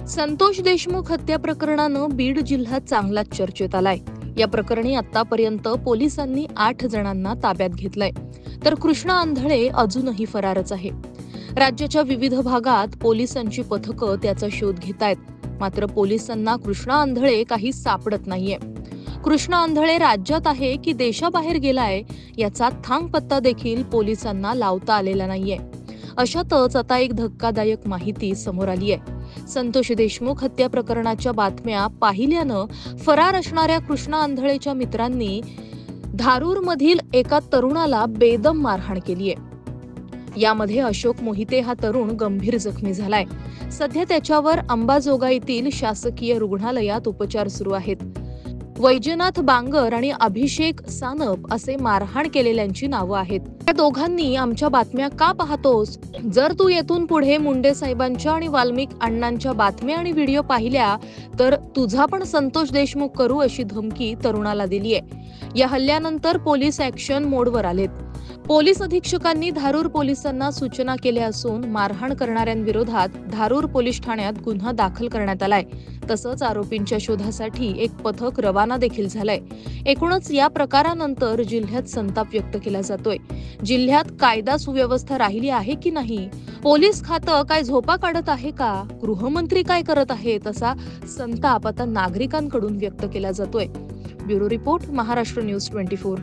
संतोष देशमुख हत्या प्रकरणानं बीड जिल्हा चांगलाच चर्चेत आलाय। या प्रकरणी आतापर्यंत पोलिसांनी 8 जणांना ताब्यात घेतलंय, तर कृष्णा आंधळे अजूनही फरारच आहे। राज्याच्या विविध भागात पोलिसांची पथकं त्याचा शोध घेतायत, मात्र पोलिसांना कृष्णा आंधळे काही सापडत नाहीये। कृष्णा आंधळे राज्यात आहे की देशाबाहेर गेलाय याचा थांगपत्ता देखील पोलिसांना लावता आलेला नाहीये। अशातच आता एक धक्कादायक माहिती समोर आली आहे। संतोष देशमुख हत्या प्रकरणाच्या बातम्या पाहिल्यानं फरार असणाऱ्या कृष्णा आंधळेच्या मित्रांनी धारूरमधील एका तरुणाला बेदम मारहाण केली आहे। यामध्ये अशोक मोहिते हा तरुण गंभीर जखमी झालाय। सध्या त्याच्यावर अंबाजोगाईतील शासकीय रुग्णालयात उपचार सुरू आहेत। वैजनाथ बांगर आणि अभिषेक सानप असे मारहाण केलेल्यांची नावं आहेत। या दोघांनी आमच्या बातम्या का पाहतोस? जर तू येथून पुढे मुंडे साहेबांच्या आणि वाल्मिक अण्णांच्या बातम्या आणि व्हिडिओ पाहिल्या तर तुझा पण संतोष देशमुख करू अशी धमकी तरुणाला दिलीये। या हल्ल्यानंतर पोलीस ऍक्शन मोडवर आलेत। पोलीस अधीक्षकांनी धारूर पोलिसांना सूचना केल्या असून मारहाण करणाऱ्यांविरोधात धारूर पोलीस ठाण्यात गुन्हा दाखल करण्यात आलाय। तसंच आरोपींच्या शोधासाठी एक पथक रवाना देखील झालंय। एकूणच या प्रकारानंतर जिल्ह्यात संताप व्यक्त केला जातोय। जिल्ह्यात कायदा सुव्यवस्था राहिली आहे की नाही? पोलीस खातं काय झोपा काढत आहे का? गृहमंत्री काय करत आहेत? असा संताप आता नागरिकांकडून व्यक्त केला जातोय। Bureau report, Maharashtra news 24।